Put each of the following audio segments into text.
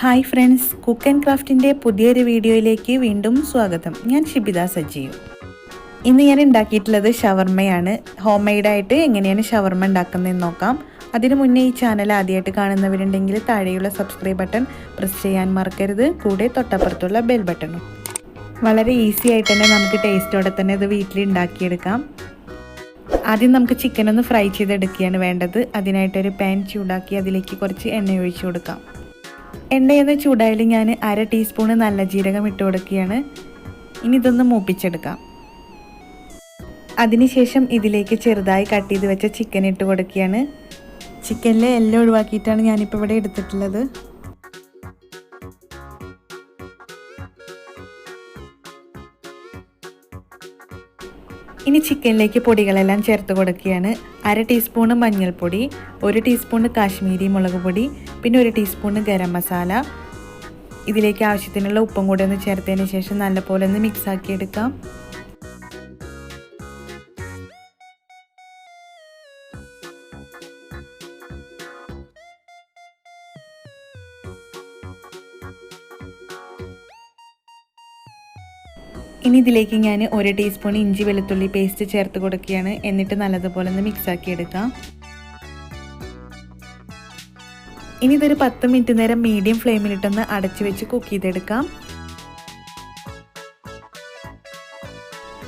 Hi friends, cook and ക്രാഫ്റ്റിൻ്റെ പുതിയൊരു വീഡിയോയിലേക്ക് വീണ്ടും സ്വാഗതം. ഞാൻ ഷിബിത സജീവ്. ഇന്ന് ഞാൻ ഉണ്ടാക്കിയിട്ടുള്ളത് ഷവർമയാണ്. ഹോം മെയ്ഡായിട്ട് എങ്ങനെയാണ് ഷവർമ ഉണ്ടാക്കുന്നതെന്ന് നോക്കാം. അതിനു മുന്നേ ഈ ചാനൽ ആദ്യമായിട്ട് കാണുന്നവരുണ്ടെങ്കിൽ താഴെയുള്ള സബ്സ്ക്രൈബ് ബട്ടൺ പ്രസ് ചെയ്യാൻ മറക്കരുത്. കൂടെ തൊട്ടപ്പുറത്തുള്ള ബെൽ ബട്ടണും. വളരെ ഈസി ആയിട്ട് തന്നെ നമുക്ക് ടേസ്റ്റോടെ തന്നെ ഇത് വീട്ടിൽ ഉണ്ടാക്കിയെടുക്കാം. ആദ്യം നമുക്ക് ചിക്കൻ ഒന്ന് ഫ്രൈ ചെയ്തെടുക്കുകയാണ് വേണ്ടത്. അതിനായിട്ടൊരു പാൻ ചൂടാക്കി അതിലേക്ക് കുറച്ച് എണ്ണ ഒഴിച്ചു കൊടുക്കാം. എണ്ണയൊന്ന് ചൂടായാലും ഞാൻ 1/2 ടീസ്പൂൺ നല്ല ജീരകം ഇട്ട് കൊടുക്കുകയാണ്. ഇനി ഇതൊന്ന് മൂപ്പിച്ചെടുക്കാം. അതിനുശേഷം ഇതിലേക്ക് ചെറുതായി കട്ട് ചെയ്ത് വെച്ച ചിക്കൻ ഇട്ട് കൊടുക്കുകയാണ്. ചിക്കനിലെ എല്ലാം ഒഴിവാക്കിയിട്ടാണ് ഞാനിപ്പോൾ ഇവിടെ എടുത്തിട്ടുള്ളത്. ഇനി ചിക്കനിലേക്ക് പൊടികളെല്ലാം ചേർത്ത് കൊടുക്കുകയാണ്. 1/2 ടീസ്പൂൺ മഞ്ഞൾപ്പൊടി, 1 ടീസ്പൂൺ കാശ്മീരി മുളക് പൊടി, പിന്നെ 1 ടീസ്പൂൺ ഗരം മസാല. ഇതിലേക്ക് ആവശ്യത്തിനുള്ള ഉപ്പും കൂടെ ഒന്ന് ചേർത്തതിന് ശേഷം നല്ലപോലെ ഒന്ന് മിക്സ് ആക്കി എടുക്കാം. ഇനി ഇതിലേക്ക് ഞാൻ 1 ടീസ്പൂൺ ഇഞ്ചി വെളുത്തുള്ളി പേസ്റ്റ് ചേർത്ത് കൊടുക്കുകയാണ്. എന്നിട്ട് നല്ലതുപോലെ ഒന്ന് മിക്സ് ആക്കി എടുക്കാം. ഇനി ഇതൊരു 10 മിനിറ്റ് നേരം മീഡിയം ഫ്ലെയിമിലിട്ടൊന്ന് അടച്ചു വെച്ച് കുക്ക് ചെയ്തെടുക്കാം.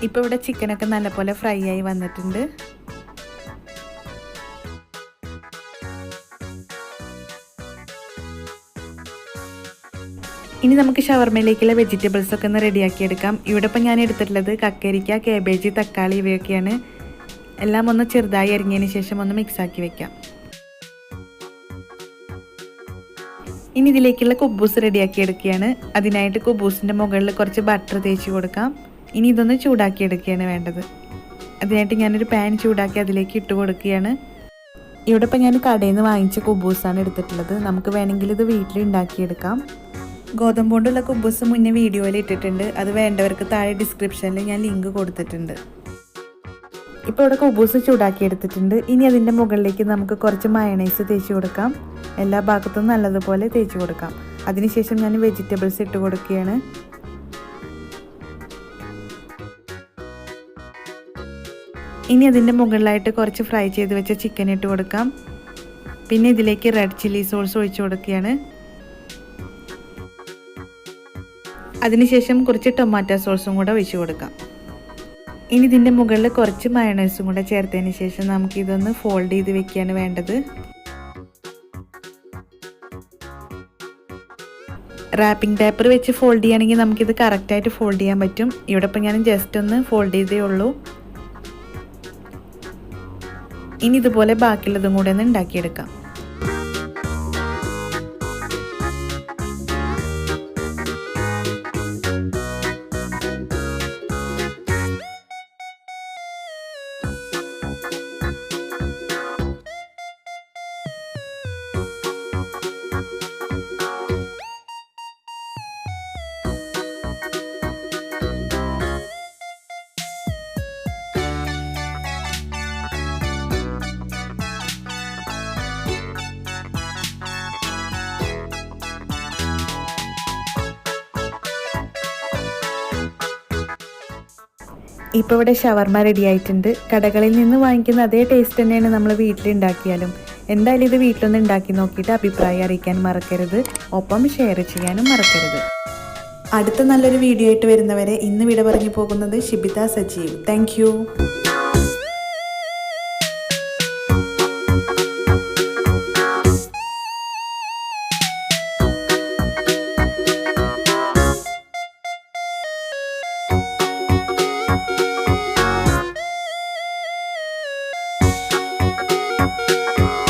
ഇപ്പോൾ ഇവിടെ ചിക്കനൊക്കെ നല്ലപോലെ ഫ്രൈ ആയി വന്നിട്ടുണ്ട്. ഇനി നമുക്ക് ഷവർമയിലേക്കുള്ള വെജിറ്റബിൾസ് ഒക്കെ ഒന്ന് റെഡിയാക്കി എടുക്കാം. ഇവിടെ ഇപ്പം ഞാൻ എടുത്തിട്ടുള്ളത് കക്കരിക്ക, കാബേജ്, തക്കാളി ഇവയൊക്കെയാണ്. എല്ലാം ഒന്ന് ചെറുതായി അരിഞ്ഞതിന് ശേഷം ഒന്ന് മിക്സാക്കി വെക്കാം. ഇനി ഇതിലേക്കുള്ള കുബൂസ് റെഡിയാക്കി എടുക്കുകയാണ്. അതിനായിട്ട് കുബൂസിൻ്റെ മുകളിൽ കുറച്ച് ബട്ടർ തേച്ച് കൊടുക്കാം. ഇനി ഇതൊന്ന് ചൂടാക്കി എടുക്കുകയാണ് വേണ്ടത്. അതിനായിട്ട് ഞാനൊരു പാൻ ചൂടാക്കി അതിലേക്ക് ഇട്ട് കൊടുക്കുകയാണ്. ഇവിടെ ഇപ്പം ഞാൻ കടയിൽ നിന്ന് വാങ്ങിച്ച കുബൂസാണ് എടുത്തിട്ടുള്ളത്. നമുക്ക് വേണമെങ്കിൽ ഇത് വീട്ടിൽ ഉണ്ടാക്കിയെടുക്കാം. ഗോതമ്പ് കൊണ്ടുള്ള കുബൂസ് മുന്നേ വീഡിയോയിൽ ഇട്ടിട്ടുണ്ട്. അത് വേണ്ടവർക്ക് താഴെ ഡിസ്ക്രിപ്ഷനിൽ ഞാൻ ലിങ്ക് കൊടുത്തിട്ടുണ്ട്. ഇപ്പോൾ ഇവിടെ കുബൂസ് ചൂടാക്കി എടുത്തിട്ടുണ്ട്. ഇനി അതിൻ്റെ മുകളിലേക്ക് നമുക്ക് കുറച്ച് മയണൈസ് തേച്ച് കൊടുക്കാം. എല്ലാ ഭാഗത്തും നല്ലതുപോലെ തേച്ച് കൊടുക്കാം. അതിനുശേഷം ഞാൻ വെജിറ്റബിൾസ് ഇട്ട് കൊടുക്കുകയാണ്. ഇനി അതിൻ്റെ മുകളിലായിട്ട് കുറച്ച് ഫ്രൈ ചെയ്ത് വെച്ച ചിക്കൻ ഇട്ട് കൊടുക്കാം. പിന്നെ ഇതിലേക്ക് റെഡ് ചില്ലി സോസ് ഒഴിച്ച് കൊടുക്കുകയാണ്. അതിനുശേഷം കുറച്ച് ടൊമാറ്റോ സോസും കൂടെ ഒഴിച്ച് കൊടുക്കാം. ഇനി ഇതിൻ്റെ മുകളിൽ കുറച്ച് മയണൈസും കൂടെ ചേർത്തതിന് ശേഷം നമുക്കിതൊന്ന് ഫോൾഡ് ചെയ്ത് വെക്കുകയാണ് വേണ്ടത്. റാപ്പിംഗ് പേപ്പർ വെച്ച് ഫോൾഡ് ചെയ്യുകയാണെങ്കിൽ നമുക്കിത് കറക്റ്റായിട്ട് ഫോൾഡ് ചെയ്യാൻ പറ്റും. ഇവിടെ ഇപ്പം ഞാൻ ജസ്റ്റ് ഒന്ന് ഫോൾഡ് ചെയ്തേ ഉള്ളൂ. ഇനി ഇതുപോലെ ബാക്കിയുള്ളതും കൂടെ ഒന്ന് ഉണ്ടാക്കിയെടുക്കാം. ഇപ്പോൾ ഇവിടെ ഷവർമ റെഡി ആയിട്ടുണ്ട്. കടകളിൽ നിന്ന് വാങ്ങിക്കുന്ന അതേ ടേസ്റ്റ് തന്നെയാണ് നമ്മൾ വീട്ടിലുണ്ടാക്കിയാലും. എന്തായാലും ഇത് വീട്ടിലൊന്ന് ഉണ്ടാക്കി നോക്കിയിട്ട് അഭിപ്രായം അറിയിക്കാൻ മറക്കരുത്. ഒപ്പം ഷെയർ ചെയ്യാനും മറക്കരുത്. അടുത്ത നല്ലൊരു വീഡിയോ ആയിട്ട് വരുന്നവരെ ഇന്ന് വിട പറഞ്ഞു പോകുന്നത് ഷിബിത സജീവ്. താങ്ക്